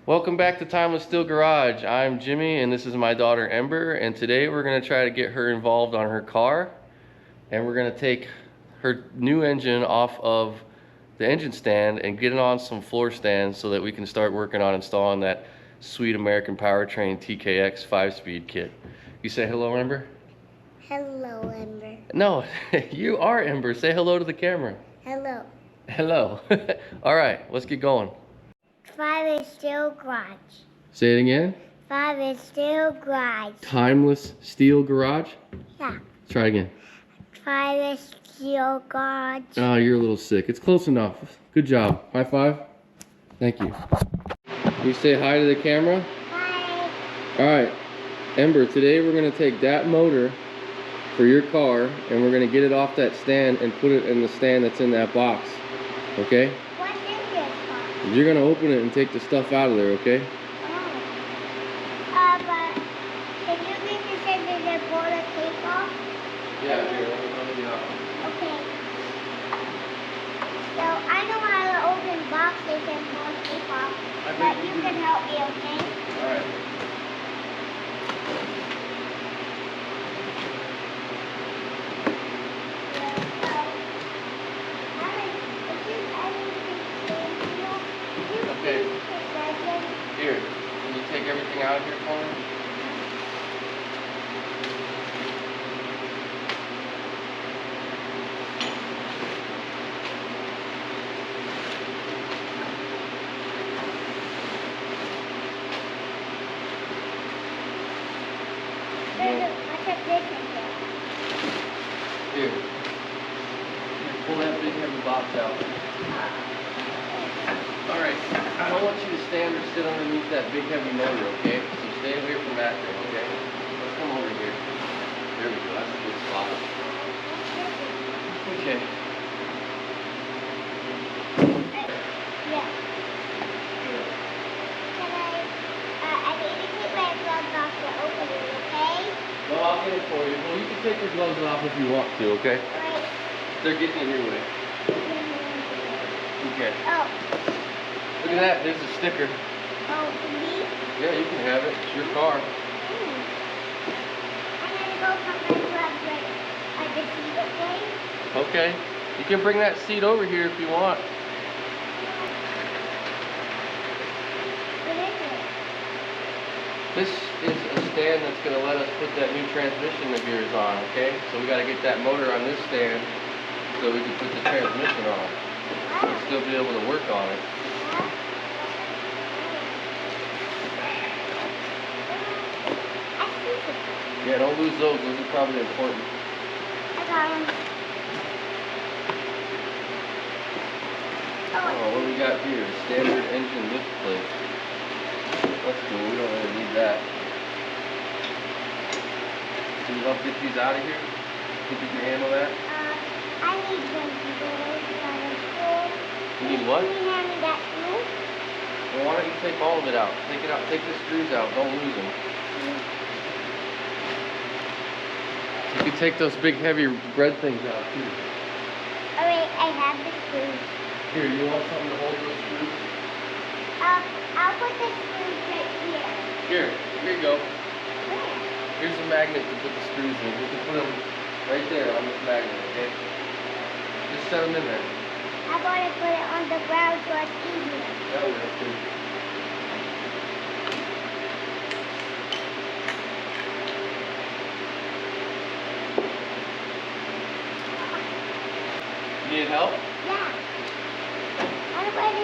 Welcome back to Timeless Steel Garage. I'm Jimmy and this is my daughter Ember, and today we're going to try to get her involved on her car, and we're going to take her new engine off of the engine stand and get it on some floor stands so that we can start working on installing that sweet American Powertrain TKX 5-speed kit. You say hello, Ember? Hello, Ember. No, you are Ember. Say hello to the camera. Hello. Hello. All right, let's get going. 5 is still garage. Say it again. 5 is still garage. Timeless Steel Garage? Yeah. Try again. 5 is still garage. Oh, you're a little sick. It's close enough. Good job. High five. Thank you. You say hi to the camera? Hi. All right. Ember, today we're going to take that motor for your car and we're going to get it off that stand and put it in the stand that's in that box. Okay? What's in this box? You're going to open it and take the stuff out of there, okay? But can you make the send the pull the tape off? Yeah, here, let me know. Okay. So I know how to open boxes and pull tape off, but you can help me, okay? All right. Okay. Here, can you take everything out of here for me? Here. Pull that big heavy box out. Alright, I don't want you to stand or sit underneath that big heavy motor, okay? So stay away from that thing, okay? Let's come over here. There we go, that's a good spot. Okay. Yeah. I need to keep my gloves off to open it, okay? No, I'll get it for you. Well, you can take your gloves off if you want to, okay? Right. They're getting in your way. Okay. Oh. Look at that, there's a sticker. Oh, for me? Yeah, you can have it. It's your car. I'm gonna go from my gloves right the seat, okay? Okay. You can bring that seat over here if you want. What is it? This is a stand that's going to let us put that new transmission of yours on, okay? So we got to get that motor on this stand so we can put the transmission on. And still be able to work on it. Yeah, don't lose those. Those are probably important. I got them. Oh, what do we got here? Standard engine lift plate. That's cool. We don't really need that. Can you help get these out of here? Think you can handle that? I need them to go to You need what? Can you hand me that too? Well, why don't you take all of it out? Take it out. Take the screws out. Don't lose them. You can take those big heavy bread things out too. Alright, I have the screws. Here, you want something to hold those screws? I'll put the screws right here. Here you go. Where? Here's a magnet to put the screws in. You can put them right there on this magnet, okay? Just set them in there. I'm going to put it on the ground so it's easier. That works too. You need help? Yeah. I'm going to...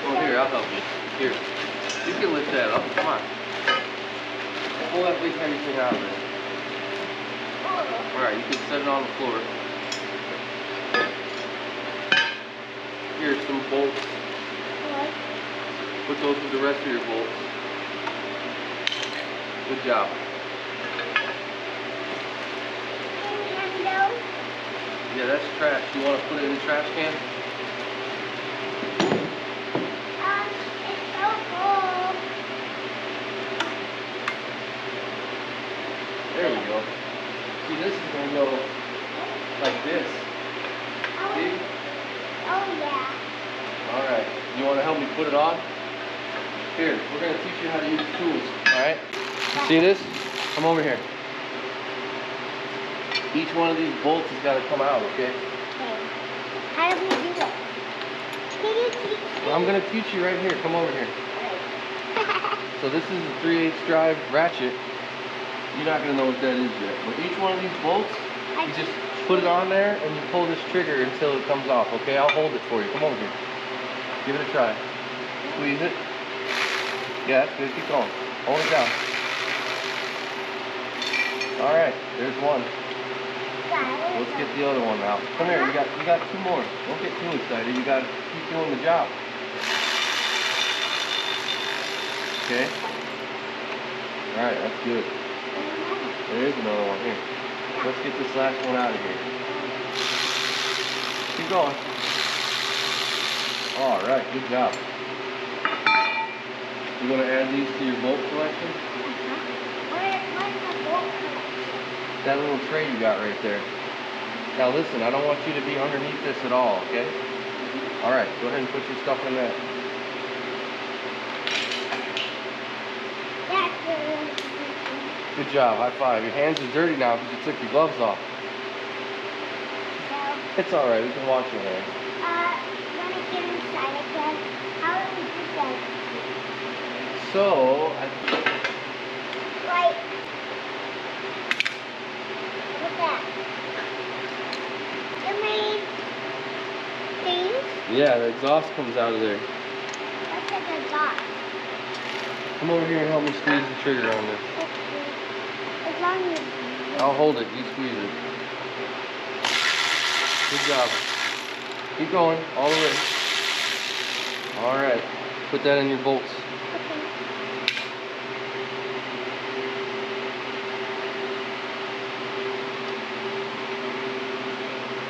Oh, here, I'll help you. Here. You can lift that up. Come on. Pull that big heavy thing out of there. Alright, you can set it on the floor. Here's some bolts. What? Put those with the rest of your bolts. Good job. Can you hand me those? Yeah, that's trash. You want to put it in the trash can? It's so cold. There we go. See, this is going to go like this. See? Oh, yeah. Alright. You want to help me put it on. Here, we're gonna teach you how to use tools, all right? You see this? Come over here. Each one of these bolts has got to come out, okay? Okay. How do we do it? Can you teach me? Well, I'm gonna teach you right here. Come over here. So this is a 3/8 drive ratchet. You're not gonna know what that is yet. But each one of these bolts, you just put it on there and you pull this trigger until it comes off, okay? I'll hold it for you. Come over here. Give it a try. Squeeze it. Yeah, that's good. Keep going. Hold it down. All right, there's one. Let's get the other one out. Come here. You got two more. Don't get too excited. You got to keep doing the job. Okay. All right, that's good. There is another one here. Let's get this last one out of here. Keep going. All right, good job. You want to add these to your bolt collection? Where's the bolt collection? That little tray you got right there. Now listen, I don't want you to be underneath this at all, okay? All right, go ahead and put your stuff in there. That's good. Good job, high five. Your hands are dirty now because you took your gloves off. So, It's all right, we can wash your hands. when I get inside again, how do we do that? So, Like, what's that? The main things? yeah, the exhaust comes out of there. That's like a dot. Come over here and help me squeeze the trigger on this. As long as I'll hold it, you squeeze it. Good job. Keep going, all the way. All right, put that in your bolts.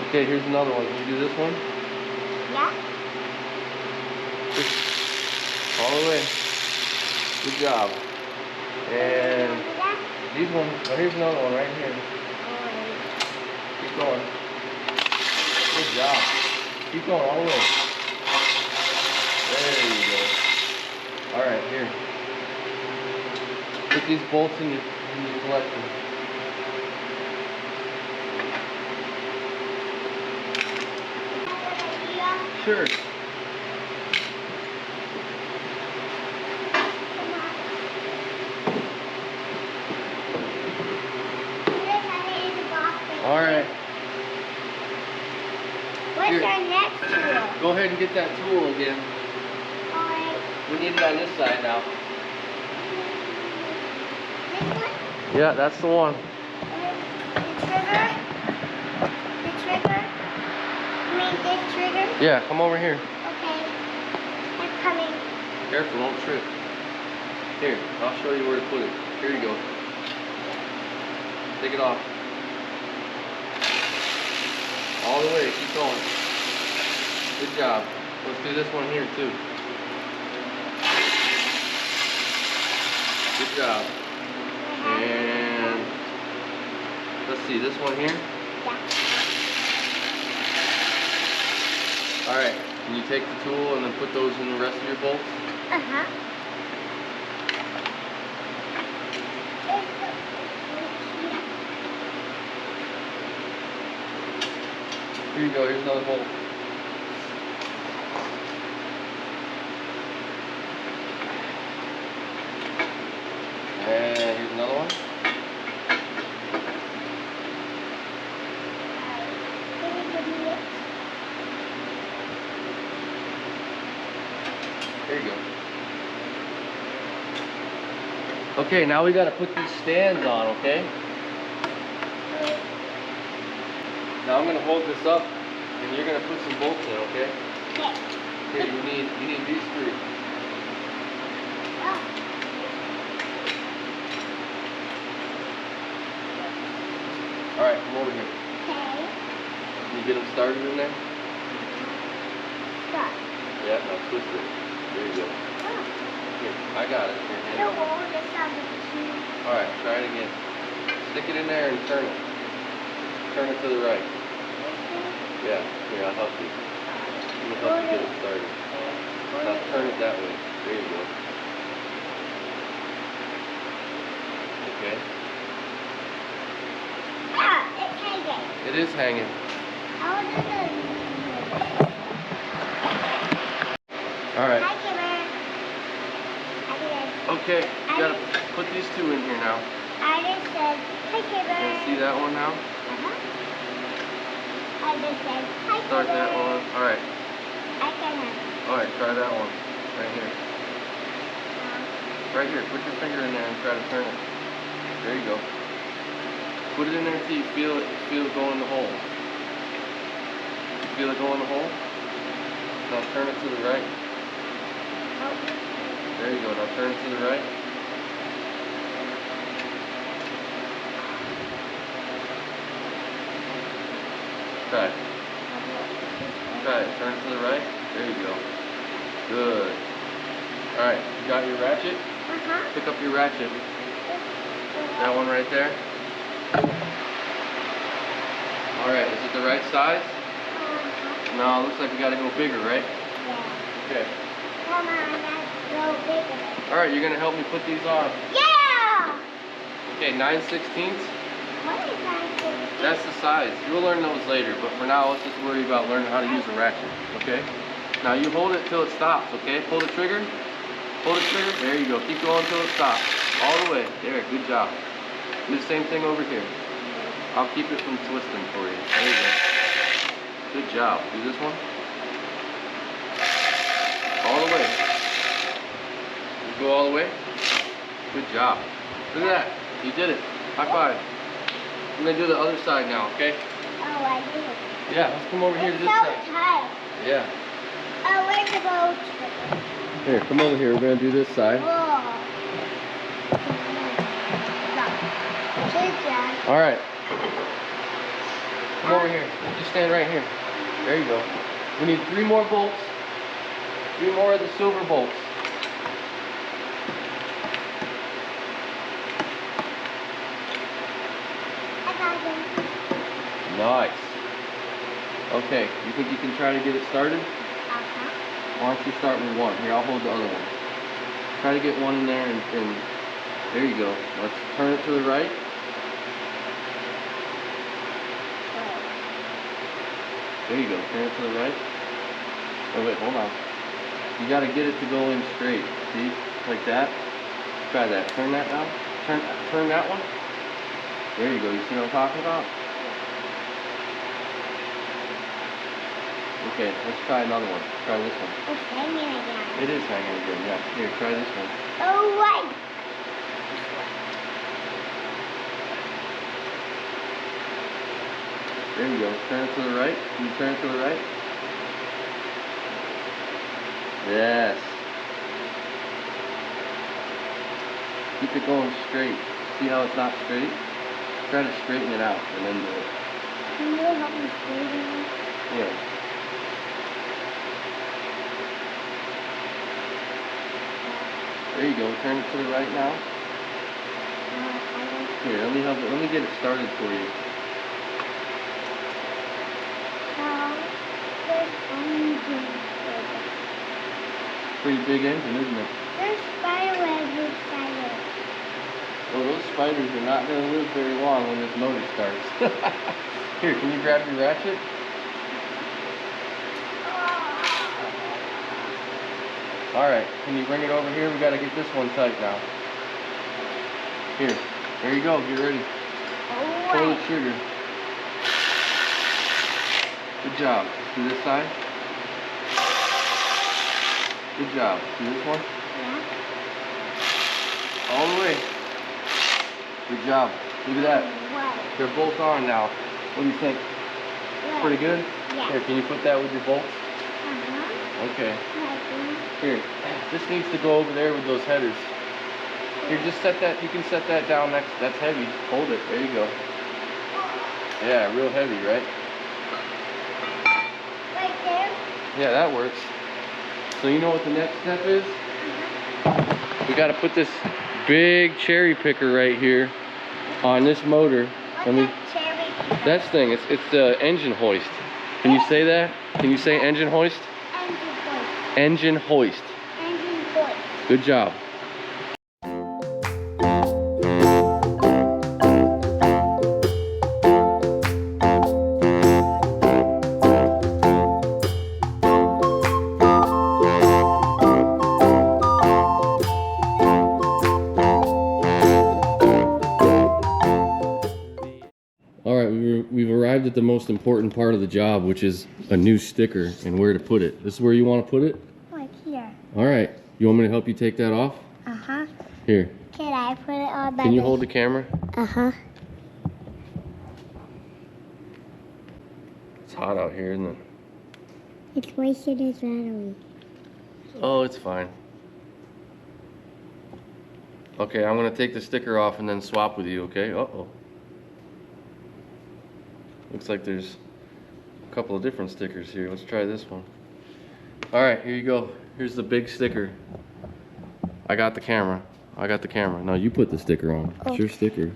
Okay, here's another one. Can you do this one? Yeah. All the way. Good job. And these ones, oh, here's another one right here. Keep going. Good job. Keep going all the way. There you go. All right, here. Put these bolts in your collection. Sure. All right. What's Here. our next tool? Go ahead and get that tool again. Alright. We need it on this side now. This one? Yeah, that's the one. The trigger? The trigger? You mean this trigger? Yeah, come over here. Okay. I'm coming. Careful, don't trip. Here, I'll show you where to put it. Here you go. Take it off. All the way, keep going. Good job. Let's do this one here too. Good job. And let's see, this one here. Yeah. All right, can you take the tool and then put those in the rest of your bolts? Uh-huh. Here you go, here's another bolt. And here's another one. Can you give me it? There you go. Okay, now we gotta put these stands on, okay? Now I'm gonna hold this up and you're gonna put some bolts in, okay? Okay. Here, you need these three. Oh. Alright, come over here. Okay. Can you get them started in there? Stop. Yeah, now twist it. There you go. Oh. Here, I got it. Here, hand The it. wall just on the machine. Alright, try it again. Stick it in there and turn it. Turn it to the right. This Yeah, here, I'll help you. Let me help you get it started. Now turn it that way. There you go. Okay. Ah, it's hanging. It is hanging. Oh, this is. All right. Hi, Kimmer. I did it. Okay, you gotta put these two in here now. I just said, hi, Kimmer. You can see that one now? I just said, hi, Start Kimmer. that one. All right. I can have. All right, try that one. Right here. Right here. Put your finger in there and try to turn it. There you go. Put it in there until you feel it go in the hole. Feel it go in the hole? Now turn it to the right. There you go. Now turn it to the right. Try it. Try it. Turn it to the right. There you go. Good. Alright, you got your ratchet? Pick up your ratchet. That one right there. Alright, is it the right size? No, it looks like we gotta go bigger, right? Yeah. Okay. Come on, let's go bigger. Alright, you're gonna help me put these on. Yeah! Okay, 9/16. What is that? That's the size. You'll learn those later, but for now, let's just worry about learning how to use a ratchet, okay? Now you hold it till it stops, okay? Pull the trigger. Pull the trigger. There you go. Keep going till it stops. All the way. There, good job. Do the same thing over here. I'll keep it from twisting for you. There you go. Good job. Do this one. All the way. You go all the way. Good job. Look at that. You did it. High five. I'm going to do the other side now, okay? Oh, I did. Yeah, let's come over here to this It's so side. tight. Yeah. Oh, where's the boat? Here, come over here. We're going to do this side. Oh. Good job. All right. Come over here. Just stand right here. There you go. We need 3 more bolts. 3 more of the silver bolts. I got them. Nice. Okay, you think you can try to get it started? Why don't you start with one? Here, I'll hold the other one. Try to get one in there and there you go. Let's turn it to the right. There you go. Turn it to the right. Oh wait, hold on. You gotta get it to go in straight. See? Like that. Try that. Turn that now. Turn that one. There you go. You see what I'm talking about? Okay, let's try another one. Try this one. It's hanging again. It is hanging again, yeah. Here, try this one. Oh, right. There you go. Turn it to the right. Can you turn it to the right? Yes. Keep it going straight. See how it's not straight? Try to straighten it out and then do it. Can you help me straighten it? Yeah. There you go. Turn it to the right now. Here, let me get it started for you. Pretty big engine, isn't it? There's spider webs inside it. Well, those spiders are not going to live very long when this motor starts. Here, can you grab your ratchet? Alright, can you bring it over here? We got to get this one tight now. Here, there you go, get ready. Pull the trigger. Good job. Do this side. Good job. Do this one. Yeah. All the way. Good job. Look at that. What? They're both on now. What do you think? What? Pretty good? Yeah. Here, can you put that with your bolts? Okay. Here, this needs to go over there with those headers. Here, just set that, you can set that down next, that's heavy. Hold it, there you go. Yeah, real heavy, right? Right there? Yeah, that works. So you know what the next step is? We got to put this big cherry picker right here on this motor. That's thing, it's the engine hoist. Can you say that? Can you say engine hoist? Engine hoist. Engine hoist. Engine hoist. Good job. All right, we've arrived at the most important part of the job, which is a new sticker and where to put it. This is where you want to put it? Like here. All right. You want me to help you take that off? Uh-huh. Here. Can I put it on my Can you hold the camera? Uh-huh. It's hot out here, isn't it? It's wasted his battery. Oh, it's fine. Okay, I'm going to take the sticker off and then swap with you, okay? Uh-oh. Looks like there's a couple of different stickers here. Let's try this one. All right, here you go. Here's the big sticker. I got the camera. No, you put the sticker on. It's Okay. your sticker.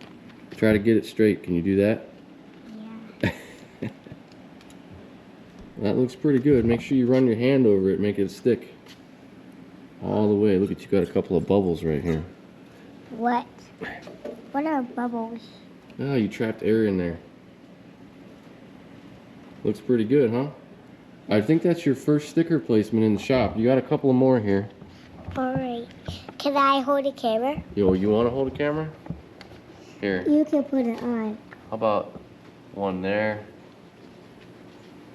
Try to get it straight. Can you do that? Yeah. That looks pretty good. Make sure you run your hand over it, make it stick all the way. Look at you, got a couple of bubbles right here. What? What are bubbles? Oh, you trapped air in there. Looks pretty good, huh? I think that's your first sticker placement in the shop. You got a couple of more here. Alright. Can I hold the camera? Yo, you want to hold a camera? Here. You can put it on. How about one there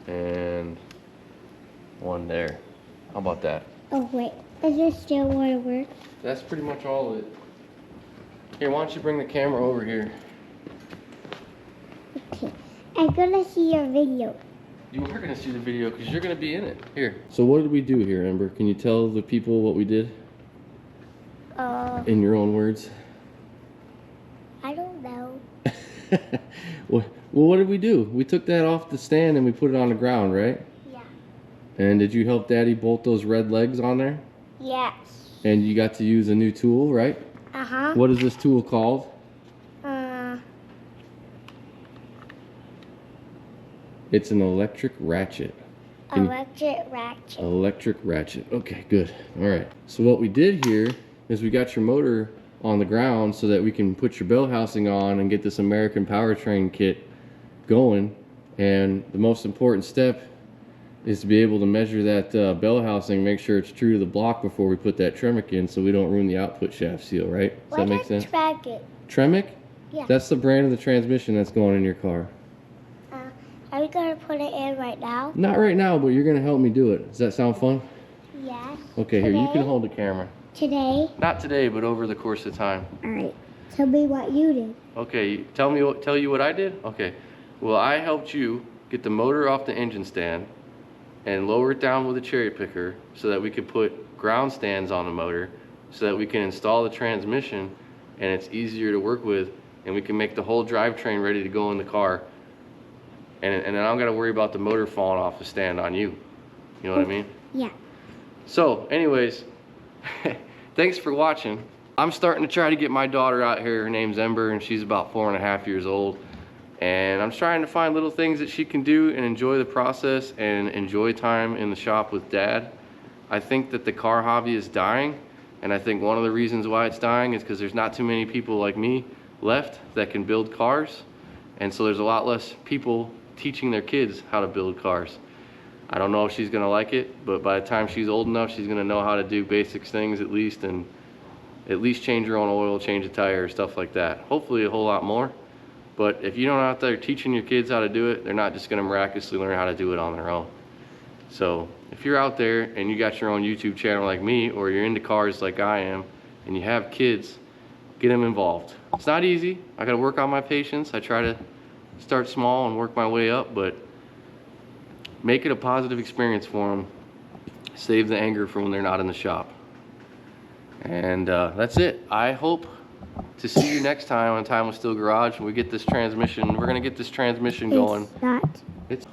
and one there? How about that? Oh wait, is this still want to work? That's pretty much all of it. Here, why don't you bring the camera over here? Okay. I'm gonna see your video. You are going to see the video because you're going to be in it. Here. So what did we do here, Ember? Can you tell the people what we did? In your own words. I don't know. Well, what did we do? We took that off the stand and we put it on the ground, right? Yeah. And did you help Daddy bolt those red legs on there? Yes. And you got to use a new tool, right? Uh-huh. What is this tool called? It's an electric ratchet. Electric ratchet. Electric ratchet. Okay, good. All right. So what we did here is we got your motor on the ground so that we can put your bell housing on and get this American Powertrain kit going. And the most important step is to be able to measure that bell housing, make sure it's true to the block before we put that Tremec in so we don't ruin the output shaft seal, right? Does that make sense? Tremec? Yeah. That's the brand of the transmission that's going in your car. Are we gonna put it in right now? Not right now, but you're gonna help me do it. Does that sound fun? Yes. Okay, here, you can hold the camera. Today? Not today, but over the course of time. Alright. Tell me what you did. Okay, tell you what I did? Okay. Well, I helped you get the motor off the engine stand and lower it down with a cherry picker so that we could put ground stands on the motor so that we can install the transmission and it's easier to work with and we can make the whole drivetrain ready to go in the car. And then I'm gonna worry about the motor falling off the stand on you. You know what I mean? Yeah. So, anyways, thanks for watching. I'm starting to try to get my daughter out here. Her name's Ember, and she's about 4.5 years old. And I'm trying to find little things that she can do and enjoy the process and enjoy time in the shop with Dad. I think that the car hobby is dying, and I think one of the reasons why it's dying is because there's not too many people like me left that can build cars. And so there's a lot less people teaching their kids how to build cars. I don't know if she's gonna like it, but by the time she's old enough, she's gonna know how to do basic things at least, and at least change her own oil, change a tire, stuff like that. Hopefully a whole lot more. But if you don't out there teaching your kids how to do it, they're not just gonna miraculously learn how to do it on their own. So if you're out there and you got your own YouTube channel like me, or you're into cars like I am, and you have kids, get them involved. It's not easy. I gotta work on my patience. I try to start small and work my way up, but make it a positive experience for them. Save the anger for when they're not in the shop. And that's it. I hope to see you next time on Time with Steel Garage when we get this transmission. We're gonna get this transmission going.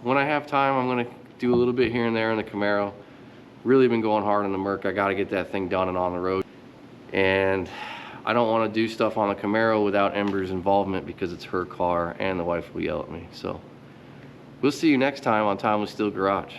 When I have time, I'm gonna do a little bit here and there in the Camaro. Really been going hard on the Merc. I gotta get that thing done and on the road. And I don't want to do stuff on the Camaro without Ember's involvement because it's her car and the wife will yell at me. So we'll see you next time on Time with Steel Garage.